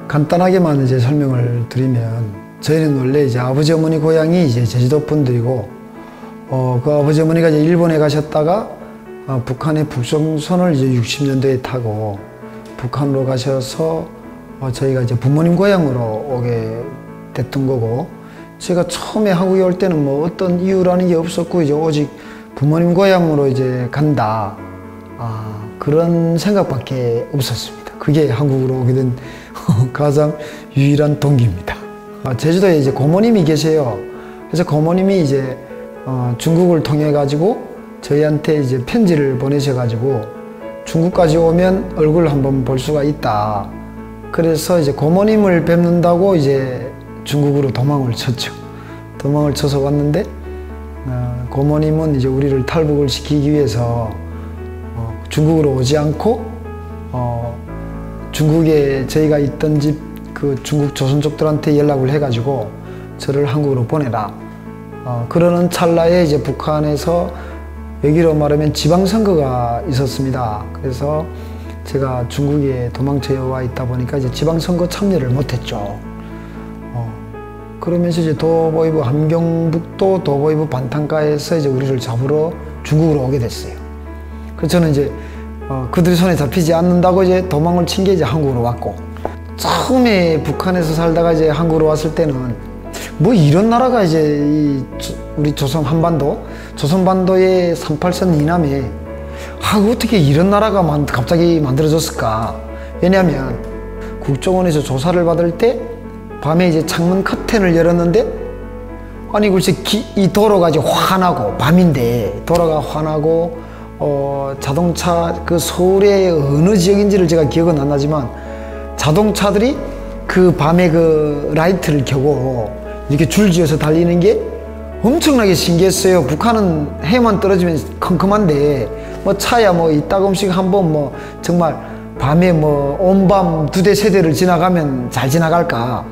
간단하게만 이제 설명을 드리면, 저희는 원래 이제 아버지 어머니 고향이 이제 제주도 분들이고, 그 아버지 어머니가 이제 일본에 가셨다가 북한의 북송선을 이제 60년대에 타고 북한으로 가셔서 저희가 이제 부모님 고향으로 오게 됐던 거고, 제가 처음에 한국에 올 때는 뭐 어떤 이유라는 게 없었고, 이제 오직 부모님 고향으로 이제 간다, 그런 생각밖에 없었습니다. 그게 한국으로 오게 된 가장 유일한 동기입니다. 제주도에 이제 고모님이 계세요. 그래서 고모님이 이제 중국을 통해 가지고 저희한테 이제 편지를 보내셔 가지고 중국까지 오면 얼굴 한번 볼 수가 있다. 그래서 이제 고모님을 뵙는다고 이제 중국으로 도망을 쳤죠. 도망을 쳐서 왔는데, 고모님은 이제 우리를 탈북을 시키기 위해서 중국으로 오지 않고 중국에 저희가 있던 집 그 중국 조선족들한테 연락을 해가지고 저를 한국으로 보내라. 그러는 찰나에 이제 북한에서 여기로 말하면 지방선거가 있었습니다. 그래서 제가 중국에 도망쳐 와 있다 보니까 이제 지방선거 참여를 못했죠. 그러면서 이제 도보이부 함경북도 도보이부 반탄가에서 이제 우리를 잡으러 중국으로 오게 됐어요. 그래서 저는 이제 그들의 손에 잡히지 않는다고 이제 도망을 친 게 이제 한국으로 왔고, 처음에 북한에서 살다가 이제 한국으로 왔을 때는 뭐 이런 나라가 이제 우리 조선 한반도, 조선반도의 38선 이남에 어떻게 이런 나라가 갑자기 만들어졌을까? 왜냐하면 국정원에서 조사를 받을 때 밤에 이제 창문 커튼을 열었는데, 아니 글쎄 이 도로가 이제 환하고, 밤인데 도로가 환하고 자동차, 그 서울의 어느 지역인지를 제가 기억은 안 나지만 자동차들이 그 밤에 그 라이트를 켜고 이렇게 줄지어서 달리는 게 엄청나게 신기했어요. 북한은 해만 떨어지면 컴컴한데 뭐 차야 뭐 이따금씩 한번 뭐 정말 밤에 뭐 온밤 2대 3대를 지나가면 잘 지나갈까.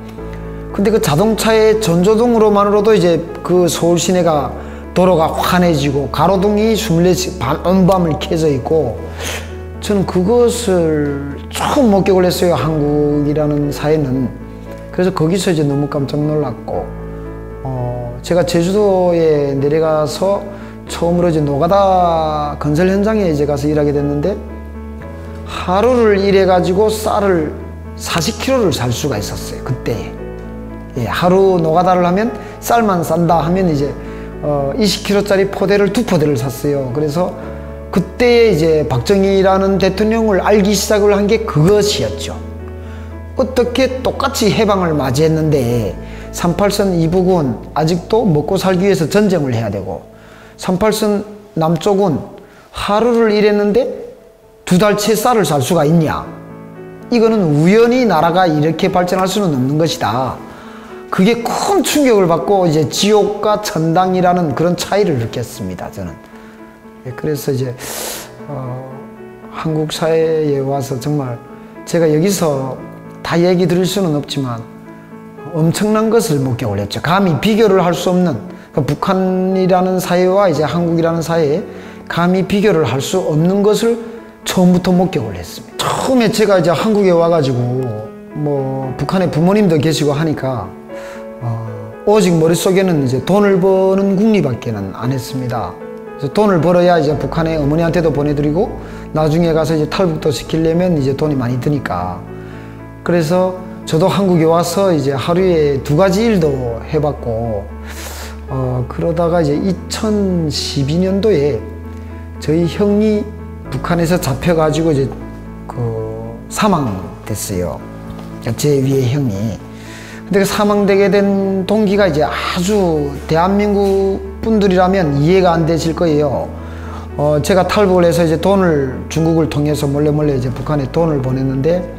근데 그 자동차의 전조등으로만으로도 이제 그 서울 시내가 도로가 환해지고 가로등이 24시간 온밤을 켜져 있고, 저는 그것을 처음 목격을 했어요, 한국이라는 사회는. 그래서 거기서 이제 너무 깜짝 놀랐고, 제가 제주도에 내려가서 처음으로 이제 노가다 건설 현장에 이제 가서 일하게 됐는데, 하루를 일해가지고 쌀을 40kg를 살 수가 있었어요, 그때. 예, 하루 노가다를 하면 쌀만 싼다 하면 이제 20kg짜리 포대를 2포대를 샀어요. 그래서 그때 이제 박정희라는 대통령을 알기 시작을 한 게 그것이었죠. 어떻게 똑같이 해방을 맞이했는데 38선 이북은 아직도 먹고 살기 위해서 전쟁을 해야 되고, 38선 남쪽은 하루를 일했는데 2달치 쌀을 살 수가 있냐. 이거는 우연히 나라가 이렇게 발전할 수는 없는 것이다. 그게 큰 충격을 받고 이제 지옥과 천당이라는 그런 차이를 느꼈습니다, 저는. 그래서 이제 한국 사회에 와서 정말 제가 여기서 다 얘기 드릴 수는 없지만 엄청난 것을 목격을 했죠. 감히 비교를 할 수 없는, 그러니까 북한이라는 사회와 이제 한국이라는 사회에 감히 비교를 할 수 없는 것을 처음부터 목격을 했습니다. 처음에 제가 이제 한국에 와가지고 뭐 북한에 부모님도 계시고 하니까 오직 머릿속에는 이제 돈을 버는 궁리밖에는 안 했습니다. 그래서 돈을 벌어야 이제 북한에 어머니한테도 보내드리고 나중에 가서 이제 탈북도 시키려면 이제 돈이 많이 드니까. 그래서 저도 한국에 와서 이제 하루에 2가지 일도 해봤고, 그러다가 이제 2012년도에 저희 형이 북한에서 잡혀가지고 이제 사망됐어요. 제 위에 형이. 근데 그 사망되게 된 동기가 이제 아주 대한민국 분들이라면 이해가 안 되실 거예요. 제가 탈북을 해서 이제 돈을 중국을 통해서 몰래 이제 북한에 돈을 보냈는데,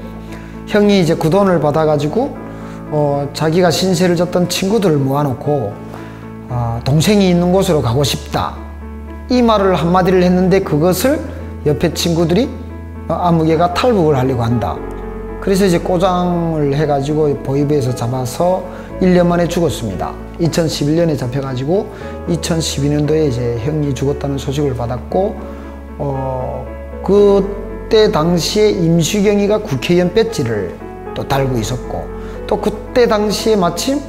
형이 이제 그 돈을 받아가지고 자기가 신세를 졌던 친구들을 모아놓고 동생이 있는 곳으로 가고 싶다, 이 말을 한마디를 했는데, 그것을 옆에 친구들이 아무개가 탈북을 하려고 한다. 그래서 이제 꼬장을 해가지고 보이부에서 잡아서 1년 만에 죽었습니다. 2011년에 잡혀가지고 2012년도에 이제 형이 죽었다는 소식을 받았고, 그때 당시에 임시경이가 국회의원 배지를 또 달고 있었고, 또 그때 당시에 마침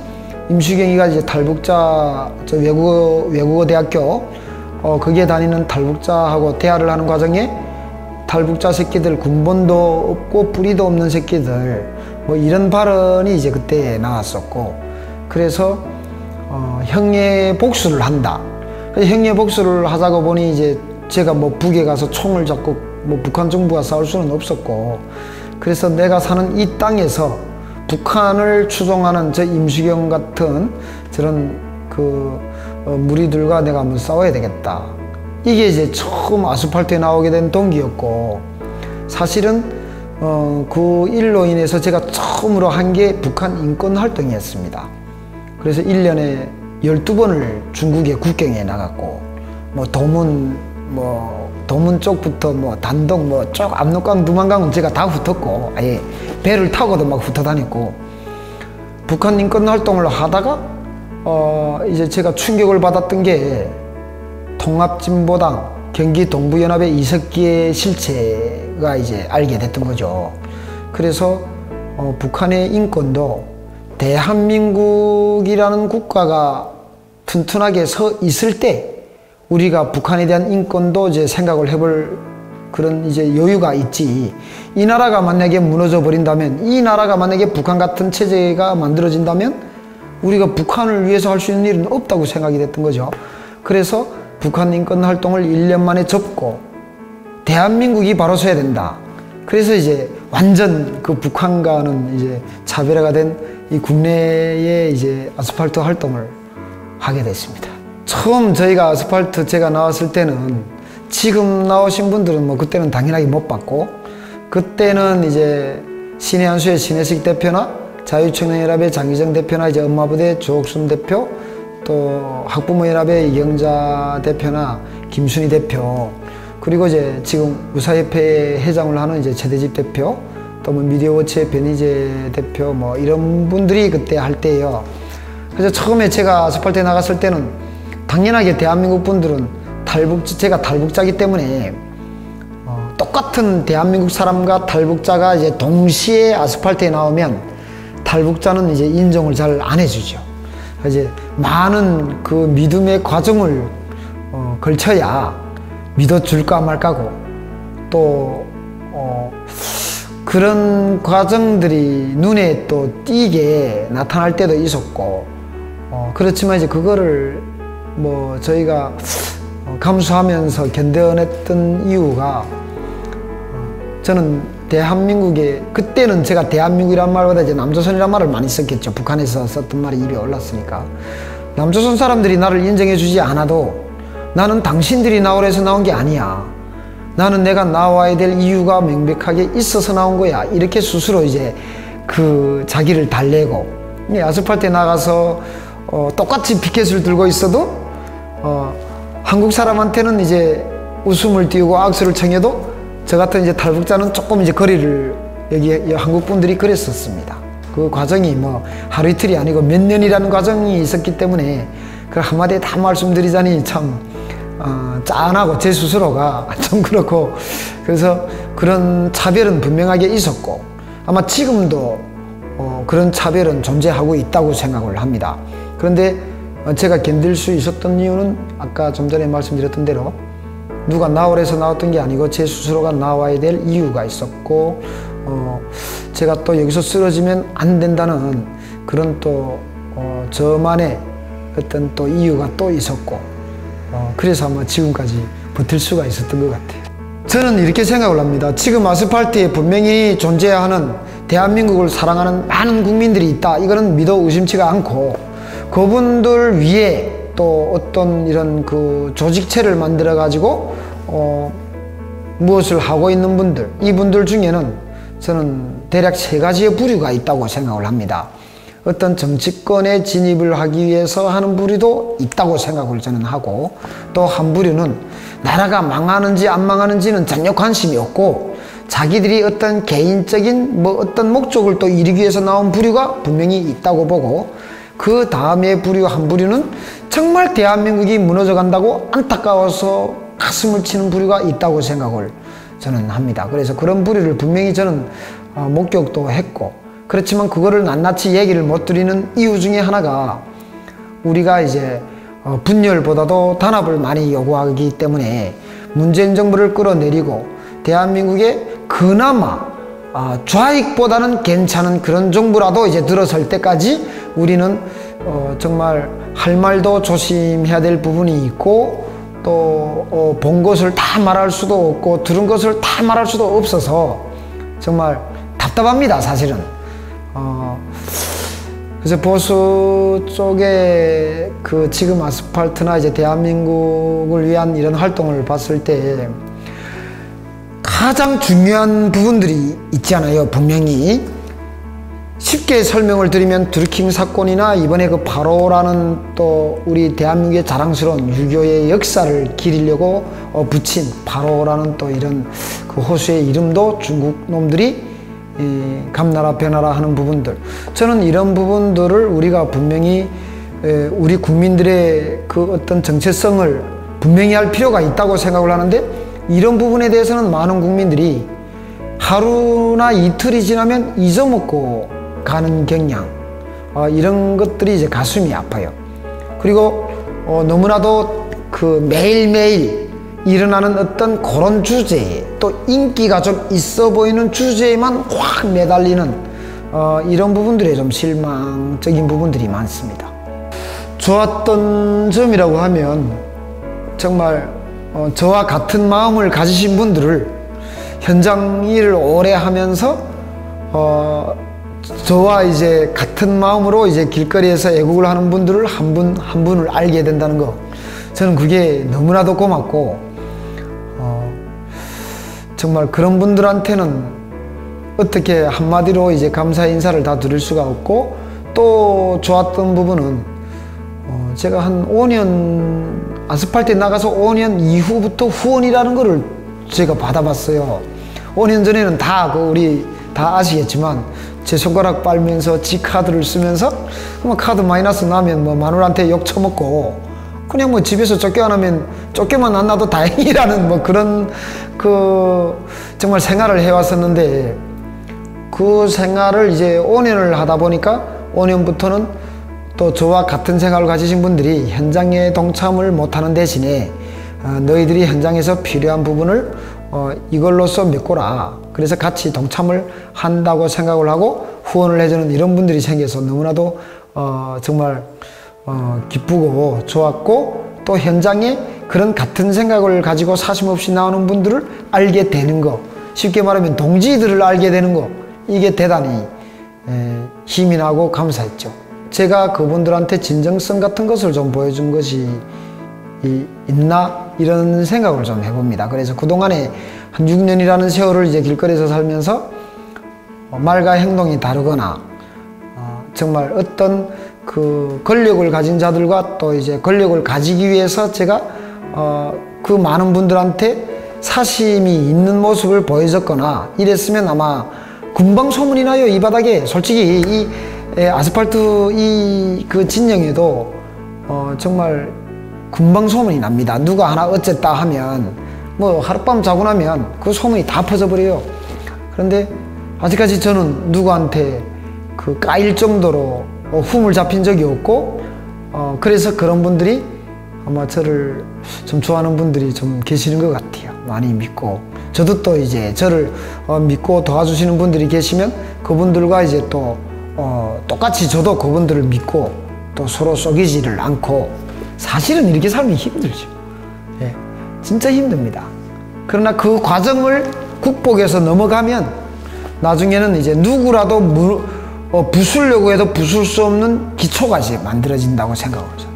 임수경이가 이제 탈북자 외국어 대학교 거기에 다니는 탈북자하고 대화를 하는 과정에 탈북자 새끼들 군번도 없고 뿌리도 없는 새끼들 뭐 이런 발언이 이제 그때 나왔었고, 그래서 형의 복수를 한다. 그래서 형의 복수를 하자고 보니 이제 제가 뭐 북에 가서 총을 잡고 뭐 북한 정부와 싸울 수는 없었고, 그래서 내가 사는 이 땅에서 북한을 추종하는 저 임수경 같은 저런 그 무리들과 내가 한번 싸워야 되겠다. 이게 이제 처음 아스팔트에 나오게 된 동기였고, 사실은 그 일로 인해서 제가 처음으로 한 게 북한 인권 활동이었습니다. 그래서 1년에 12번을 중국의 국경에 나갔고, 뭐 도문 쪽부터 뭐 단동 뭐 쪽 압록강 두만강은 제가 다 훑었고, 아예 배를 타고도 막 훑어 다녔고, 북한 인권 활동을 하다가 이제 제가 충격을 받았던 게 통합진보당 경기 동부연합의 이석기의 실체가 이제 알게 됐던 거죠. 그래서 북한의 인권도 대한민국이라는 국가가 튼튼하게 서 있을 때 우리가 북한에 대한 인권도 이제 생각을 해볼 그런 이제 여유가 있지, 이 나라가 만약에 무너져 버린다면, 이 나라가 만약에 북한 같은 체제가 만들어진다면 우리가 북한을 위해서 할 수 있는 일은 없다고 생각이 됐던 거죠. 그래서 북한 인권 활동을 1년 만에 접고 대한민국이 바로 서야 된다. 그래서 이제 완전 그 북한과는 이제 차별화가 된 이 국내의 이제 아스팔트 활동을 하게 됐습니다. 처음 저희가 아스팔트 제가 나왔을 때는 지금 나오신 분들은 뭐 그때는 당연하게 못 봤고, 그때는 이제 신의 한수의 신혜식 대표나 자유청년연합의 장기정 대표나 이제 엄마부대 조옥순 대표, 또 학부모연합의 이경자 대표나 김순희 대표, 그리고 이제 지금 우사협회 회장을 하는 이제 최대집 대표, 또 뭐 미디어워치의 변희재 대표, 뭐 이런 분들이 그때 할 때예요. 그래서 처음에 제가 아스팔트에 나갔을 때는 당연하게 대한민국 분들은 제가 탈북자이기 때문에 똑같은 대한민국 사람과 탈북자가 이제 동시에 아스팔트에 나오면 탈북자는 이제 인정을 잘 안 해주죠. 이제 많은 그 믿음의 과정을 걸쳐야 믿어줄까 말까고, 또 그런 과정들이 눈에 또 띄게 나타날 때도 있었고, 그렇지만 이제 그거를 뭐 저희가 감수하면서 견뎌냈던 이유가, 저는 대한민국에, 그때는 제가 대한민국이란 말보다 이제 남조선이란 말을 많이 썼겠죠. 북한에서 썼던 말이 입에 올랐으니까. 남조선 사람들이 나를 인정해 주지 않아도 나는 당신들이 나오라 해서 나온 게 아니야. 나는 내가 나와야 될 이유가 명백하게 있어서 나온 거야. 이렇게 스스로 이제 그 자기를 달래고, 아스팔트에 나가서 똑같이 피켓을 들고 있어도 한국 사람한테는 이제 웃음을 띄우고 악수를 청해도 저 같은 이제 탈북자는 조금 이제 거리를, 여기 한국 분들이 그랬었습니다. 그 과정이 뭐 하루 이틀이 아니고 몇 년이라는 과정이 있었기 때문에 그 한마디에 다 말씀드리자니 참 짠하고 제 스스로가 좀 그렇고, 그래서 그런 차별은 분명하게 있었고 아마 지금도 그런 차별은 존재하고 있다고 생각을 합니다. 그런데 제가 견딜 수 있었던 이유는 아까 좀 전에 말씀드렸던 대로 누가 나오래서 나왔던 게 아니고 제 스스로가 나와야 될 이유가 있었고, 제가 또 여기서 쓰러지면 안 된다는 그런 또 저만의 어떤 또 이유가 또 있었고, 그래서 아마 지금까지 버틸 수가 있었던 것 같아요. 저는 이렇게 생각을 합니다. 지금 아스팔트에 분명히 존재하는 대한민국을 사랑하는 많은 국민들이 있다. 이거는 믿어 의심치가 않고, 그분들 위에 또 어떤 이런 그 조직체를 만들어 가지고 무엇을 하고 있는 분들, 이분들 중에는 저는 대략 3가지의 부류가 있다고 생각을 합니다. 어떤 정치권에 진입을 하기 위해서 하는 부류도 있다고 생각을 저는 하고, 또 한 부류는 나라가 망하는지 안 망하는지는 전혀 관심이 없고 자기들이 어떤 개인적인 뭐 어떤 목적을 또 이루기 위해서 나온 부류가 분명히 있다고 보고, 그 다음에 부류 한 부류는 정말 대한민국이 무너져 간다고 안타까워서 가슴을 치는 부류가 있다고 생각을 저는 합니다. 그래서 그런 부류를 분명히 저는 목격도 했고, 그렇지만 그거를 낱낱이 얘기를 못 드리는 이유 중에 하나가 우리가 이제 분열보다도 단합을 많이 요구하기 때문에 문재인 정부를 끌어내리고 대한민국에 그나마 좌익보다는 괜찮은 그런 정부라도 이제 들어설 때까지 우리는 정말 할 말도 조심해야 될 부분이 있고 또 본 것을 다 말할 수도 없고 들은 것을 다 말할 수도 없어서 정말 답답합니다, 사실은. 그래서 보수 쪽에 그 지금 아스팔트나 이제 대한민국을 위한 이런 활동을 봤을 때 가장 중요한 부분들이 있잖아요, 분명히. 쉽게 설명을 드리면 드루킹 사건이나 이번에 그 8.5라는 또 우리 대한민국의 자랑스러운 유교의 역사를 기리려고 붙인 8.5라는 또 이런 그 호수의 이름도 중국 놈들이 감나라 변하라 하는 부분들, 저는 이런 부분들을 우리가 분명히 우리 국민들의 그 어떤 정체성을 분명히 할 필요가 있다고 생각을 하는데, 이런 부분에 대해서는 많은 국민들이 하루나 이틀이 지나면 잊어먹고 가는 경향, 이런 것들이 이제 가슴이 아파요. 그리고 너무나도 그 매일매일 일어나는 어떤 그런 주제에, 또 인기가 좀 있어 보이는 주제에만 확 매달리는 이런 부분들에 좀 실망적인 부분들이 많습니다. 좋았던 점이라고 하면 정말 저와 같은 마음을 가지신 분들을 현장 일을 오래 하면서 저와 이제 같은 마음으로 이제 길거리에서 애국을 하는 분들을 한 분 한 분을 알게 된다는 거, 저는 그게 너무나도 고맙고, 정말 그런 분들한테는 어떻게 한마디로 이제 감사 인사를 다 드릴 수가 없고, 또 좋았던 부분은 제가 한 5년 아스팔트에 나가서 5년 이후부터 후원이라는 거를 제가 받아봤어요. 5년 전에는 다 우리 다 아시겠지만 제 손가락 빨면서 지 카드를 쓰면서 카드 마이너스 나면 뭐 마누라한테 욕 처먹고 그냥 뭐 집에서 쫓겨만 안 나도 다행이라는 뭐 그런 정말 생활을 해왔었는데, 그 생활을 이제 5년을 하다 보니까 5년부터는 또 저와 같은 생각을 가지신 분들이 현장에 동참을 못하는 대신에 너희들이 현장에서 필요한 부분을 이걸로써 메꿔라, 그래서 같이 동참을 한다고 생각을 하고 후원을 해주는 이런 분들이 생겨서 너무나도 정말 기쁘고 좋았고, 또 현장에 그런 같은 생각을 가지고 사심없이 나오는 분들을 알게 되는 거, 쉽게 말하면 동지들을 알게 되는 거, 이게 대단히 힘이 나고 감사했죠. 제가 그분들한테 진정성 같은 것을 좀 보여준 것이 있나 이런 생각을 좀 해봅니다. 그래서 그동안에 한 6년이라는 세월을 이제 길거리에서 살면서 말과 행동이 다르거나 정말 어떤 그 권력을 가진 자들과 또 이제 권력을 가지기 위해서 제가 그 많은 분들한테 사심이 있는 모습을 보여줬거나 이랬으면 아마 금방 소문이 나요, 이 바닥에. 솔직히 이 아스팔트 그 진영에도 정말 금방 소문이 납니다. 누가 하나 어쨌다 하면 뭐 하룻밤 자고 나면 그 소문이 다 퍼져버려요. 그런데 아직까지 저는 누구한테 그 까일 정도로 흠을 잡힌 적이 없고, 그래서 그런 분들이 아마 저를 좀 좋아하는 분들이 좀 계시는 것 같아요. 많이 믿고, 저도 또 이제 저를 믿고 도와주시는 분들이 계시면 그분들과 이제 또 똑같이 저도 그분들을 믿고 또 서로 속이지를 않고. 사실은 이렇게 살면 힘들죠. 예, 진짜 힘듭니다. 그러나 그 과정을 극복해서 넘어가면 나중에는 이제 누구라도 부수려고 해도 부술 수 없는 기초가 이제 만들어진다고 생각을 해요.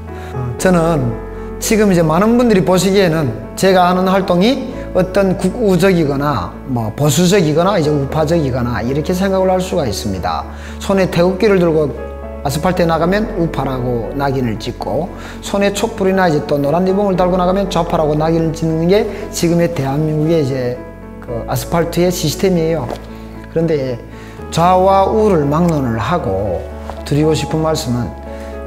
저는 지금 이제 많은 분들이 보시기에는 제가 하는 활동이 어떤 극우적이거나 뭐 보수적이거나 이제 우파적이거나 이렇게 생각을 할 수가 있습니다. 손에 태극기를 들고 아스팔트에 나가면 우파라고 낙인을 찍고, 손에 촛불이나 이제 또 노란 리본을 달고 나가면 좌파라고 낙인을 찍는 게 지금의 대한민국의 이제 그 아스팔트의 시스템이에요. 그런데 좌와 우를 막론을 하고 드리고 싶은 말씀은,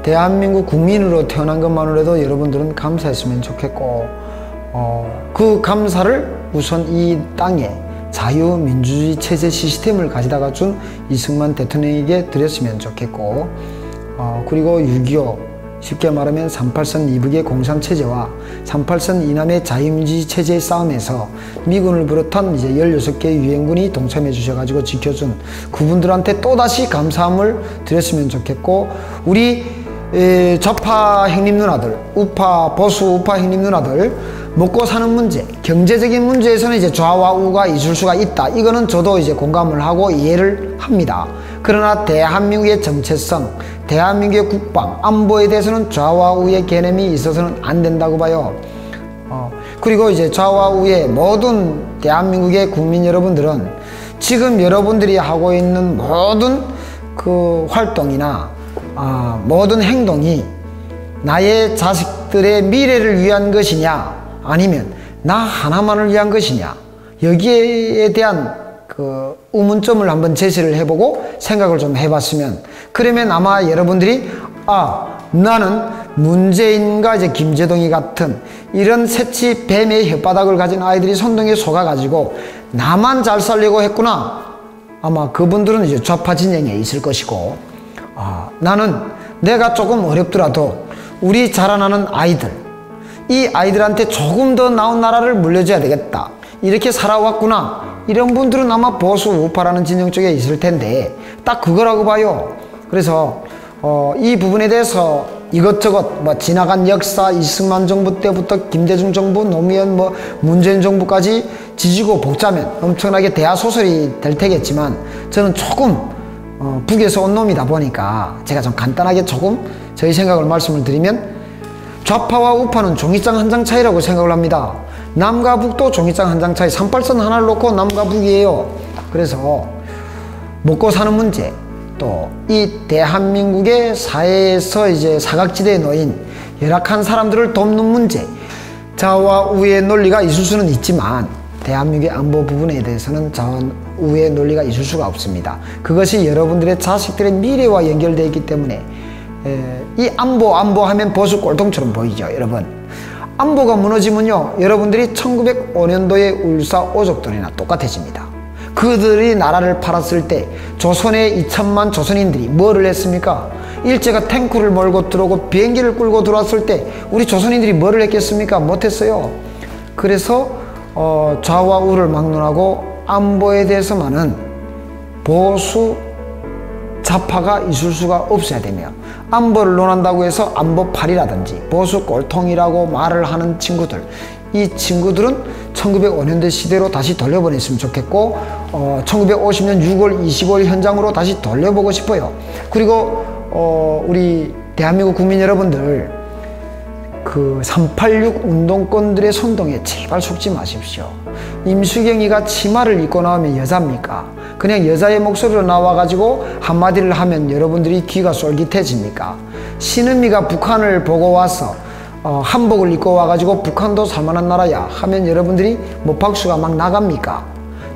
대한민국 국민으로 태어난 것만으로도 여러분들은 감사했으면 좋겠고, 그 감사를 우선 이 땅에 자유민주주의 체제 시스템을 가져다가 준 이승만 대통령에게 드렸으면 좋겠고, 그리고 6.25 쉽게 말하면 38선 이북의 공산체제와 38선 이남의 자유민주주의 체제의 싸움에서 미군을 비롯한 이제 16개 유엔군이 동참해 주셔가지고 지켜준 그분들한테 또다시 감사함을 드렸으면 좋겠고, 우리 좌파 형님 누나들, 보수 우파 형님 누나들, 먹고 사는 문제, 경제적인 문제에서는 이제 좌와 우가 있을 수가 있다. 이거는 저도 이제 공감을 하고 이해를 합니다. 그러나 대한민국의 정체성, 대한민국의 국방, 안보에 대해서는 좌와 우의 개념이 있어서는 안 된다고 봐요. 그리고 이제 좌와 우의 모든 대한민국의 국민 여러분들은 지금 여러분들이 하고 있는 모든 그 활동이나 모든 행동이 나의 자식들의 미래를 위한 것이냐, 아니면 나 하나만을 위한 것이냐, 여기에 대한 그 의문점을 한번 제시를 해보고 생각을 좀 해봤으면, 그러면 아마 여러분들이 나는 문재인과 이제 김재동이 같은 이런 새치 뱀의 혓바닥을 가진 아이들이 선동에 속아가지고 나만 잘 살려고 했구나. 아마 그분들은 이제 좌파 진영에 있을 것이고, 나는 내가 조금 어렵더라도 우리 자라나는 아이들, 이 아이들한테 조금 더 나은 나라를 물려줘야 되겠다, 이렇게 살아왔구나, 이런 분들은 아마 보수 우파라는 진영 쪽에 있을 텐데 딱 그거라고 봐요. 그래서 이 부분에 대해서 이것저것 지나간 역사, 이승만 정부 때부터 김대중 정부, 노무현 문재인 정부까지 지지고 볶자면 엄청나게 대하소설이 될 테겠지만, 저는 조금 북에서 온 놈이다 보니까 제가 좀 간단하게 조금 저희 생각을 말씀을 드리면, 좌파와 우파는 종이장 한 장 차이라고 생각을 합니다. 남과 북도 종이장 한 장 차이, 38선 하나를 놓고 남과 북이에요. 그래서 먹고 사는 문제, 또 이 대한민국의 사회에서 이제 사각지대에 놓인 열악한 사람들을 돕는 문제, 좌와 우의 논리가 있을 수는 있지만 대한민국의 안보 부분에 대해서는 좌와 우의 논리가 있을 수가 없습니다. 그것이 여러분들의 자식들의 미래와 연결되어 있기 때문에 이 안보 하면 보수 꼴통처럼 보이죠. 여러분, 안보가 무너지면요, 여러분들이 1905년도의 울사 오족들이나 똑같아집니다. 그들이 나라를 팔았을 때 조선의 2천만 조선인들이 뭐를 했습니까? 일제가 탱크를 몰고 들어오고 비행기를 끌고 들어왔을 때 우리 조선인들이 뭐를 했겠습니까? 못했어요. 그래서 좌와 우를 막론하고 안보에 대해서만은 보수 좌파가 있을 수가 없어야 되며, 안보를 논한다고 해서 안보팔이라든지 보수 꼴통이라고 말을 하는 친구들, 이 친구들은 1905년대 시대로 다시 돌려보냈으면 좋겠고, 1950년 6월 25일 현장으로 다시 돌려보고 싶어요. 그리고 우리 대한민국 국민 여러분들, 그 386 운동권들의 선동에 제발 속지 마십시오. 임수경이가 치마를 입고 나오면 여자입니까? 그냥 여자의 목소리로 나와가지고 한마디를 하면 여러분들이 귀가 쫄깃해집니까? 신은미가 북한을 보고 와서 한복을 입고 와가지고 북한도 살만한 나라야 하면 여러분들이 박수가 막 나갑니까?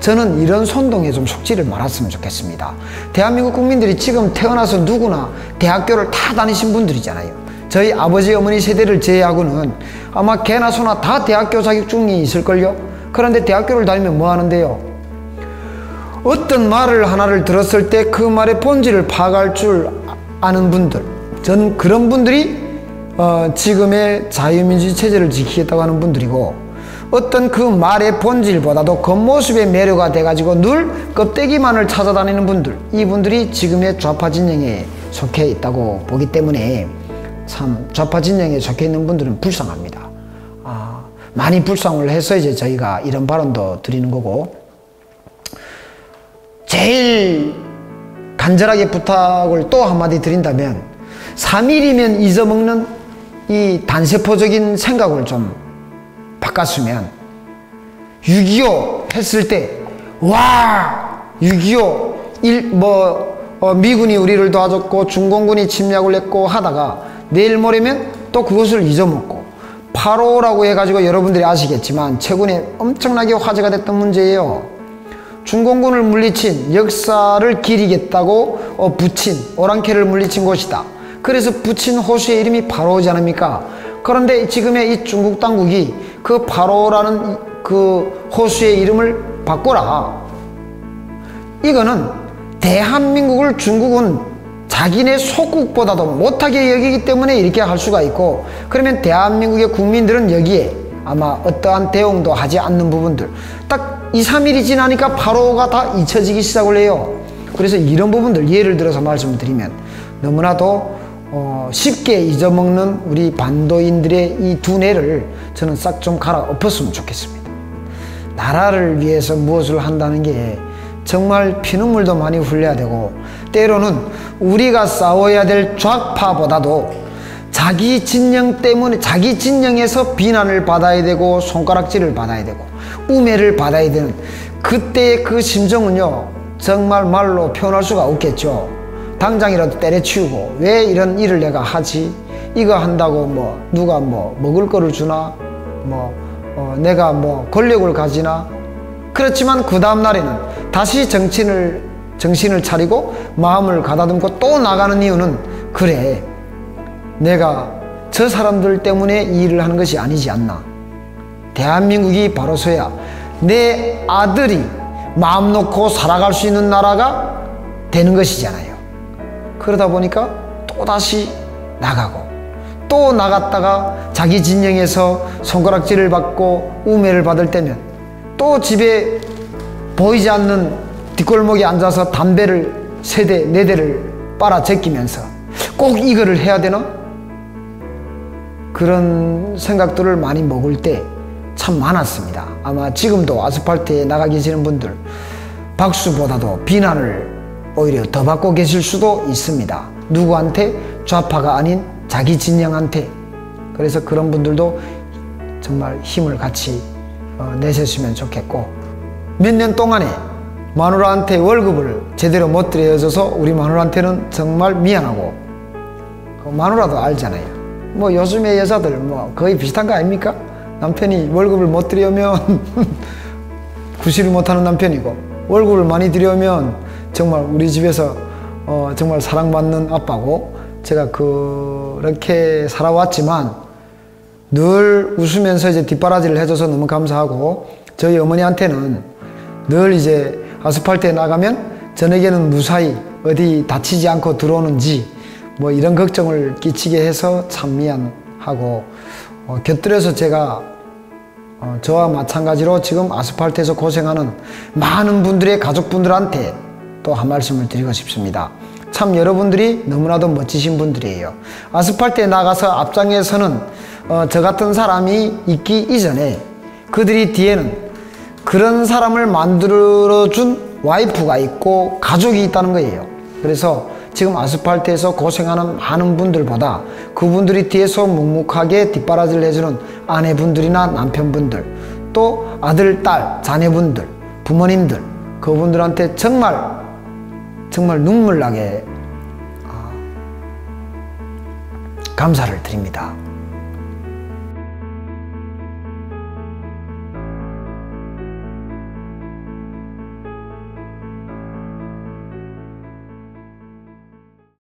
저는 이런 선동에 좀 속지를 말았으면 좋겠습니다. 대한민국 국민들이 지금 태어나서 누구나 대학교를 다 다니신 분들이잖아요. 저희 아버지 어머니 세대를 제외하고는 아마 개나 소나 다 대학교 자격증이 있을걸요. 그런데 대학교를 다니면 뭐 하는데요? 어떤 말을 하나를 들었을 때 그 말의 본질을 파악할 줄 아는 분들, 전 그런 분들이 지금의 자유민주주의 체제를 지키겠다고 하는 분들이고, 어떤 그 말의 본질보다도 겉모습에 매료가 돼가지고 늘 껍데기만을 찾아다니는 분들, 이분들이 지금의 좌파 진영에 속해 있다고 보기 때문에 참 좌파 진영에 속해 있는 분들은 불쌍합니다. 많이 불쌍을 해서 이제 저희가 이런 발언도 드리는 거고, 제일 간절하게 부탁을 또 한마디 드린다면, 3일이면 잊어먹는 이 단세포적인 생각을 좀 바꿨으면, 6.25 했을 때, 와! 6.25 미군이 우리를 도와줬고 중공군이 침략을 했고 하다가 내일 모레면 또 그것을 잊어먹고, 8.5라고 해가지고 여러분들이 아시겠지만 최근에 엄청나게 화제가 됐던 문제예요. 중공군을 물리친, 역사를 기리겠다고 붙인, 오랑캐를 물리친 곳이다. 그래서 붙인 호수의 이름이 8.5지 않습니까? 그런데 지금의 이 중국 당국이 그 8.5라는 그 호수의 이름을 바꿔라. 이거는 대한민국을 중국은 자기네 속국보다도 못하게 여기기 때문에 이렇게 할 수가 있고, 그러면 대한민국의 국민들은 여기에 아마 어떠한 대응도 하지 않는 부분들, 딱 2, 3일이 지나니까 바로가 다 잊혀지기 시작을 해요. 그래서 이런 부분들 예를 들어서 말씀을 드리면, 너무나도 쉽게 잊어먹는 우리 반도인들의 이 두뇌를 저는 싹 좀 갈아엎었으면 좋겠습니다. 나라를 위해서 무엇을 한다는 게 정말 피눈물도 많이 흘려야 되고, 때로는 우리가 싸워야 될 좌파보다도 자기 진영 때문에, 자기 진영에서 비난을 받아야 되고 손가락질을 받아야 되고 우매를 받아야 되는 그때의 그 심정은요, 정말 말로 표현할 수가 없겠죠. 당장이라도 때려치우고, 왜 이런 일을 내가 하지? 이거 한다고 뭐 누가 뭐 먹을 거를 주나? 내가 뭐 권력을 가지나? 그렇지만 그 다음 날에는 다시 정신을 차리고 마음을 가다듬고 또 나가는 이유는, 그래, 내가 저 사람들 때문에 이 일을 하는 것이 아니지 않나. 대한민국이 바로서야 내 아들이 마음 놓고 살아갈 수 있는 나라가 되는 것이잖아요. 그러다 보니까 또다시 나가고, 또 나갔다가 자기 진영에서 손가락질을 받고 우매를 받을 때면 또 집에 보이지 않는 뒷골목에 앉아서 담배를 3대, 4대를 빨아 제끼면서 꼭 이거를 해야 되나? 그런 생각들을 많이 먹을 때 참 많았습니다. 아마 지금도 아스팔트에 나가 계시는 분들 박수보다도 비난을 오히려 더 받고 계실 수도 있습니다. 누구한테? 좌파가 아닌 자기 진영한테. 그래서 그런 분들도 정말 힘을 같이 내셨으면 좋겠고, 몇 년 동안에 마누라한테 월급을 제대로 못 드려줘서 우리 마누라한테는 정말 미안하고, 마누라도 알잖아요. 뭐 요즘의 여자들 뭐 거의 비슷한 거 아닙니까? 남편이 월급을 못 드려오면 구실을 못하는 남편이고, 월급을 많이 드려오면 정말 우리 집에서 정말 사랑받는 아빠고, 제가 그렇게 살아왔지만 늘 웃으면서 이제 뒷바라지를 해줘서 너무 감사하고, 저희 어머니한테는 늘 이제 아스팔트에 나가면 저녁에는 무사히 어디 다치지 않고 들어오는지 뭐 이런 걱정을 끼치게 해서 참 미안하고, 곁들여서 제가 저와 마찬가지로 지금 아스팔트에서 고생하는 많은 분들의 가족분들한테 또 한 말씀을 드리고 싶습니다. 참 여러분들이 너무나도 멋지신 분들이에요. 아스팔트에 나가서 앞장에서는 저 같은 사람이 있기 이전에 그들이 뒤에는 그런 사람을 만들어준 와이프가 있고 가족이 있다는 거예요. 그래서 지금 아스팔트에서 고생하는 많은 분들보다 그분들이 뒤에서 묵묵하게 뒷바라지를 해주는 아내분들이나 남편분들, 또 아들, 딸, 자녀분들, 부모님들, 그분들한테 정말 눈물나게 감사를 드립니다.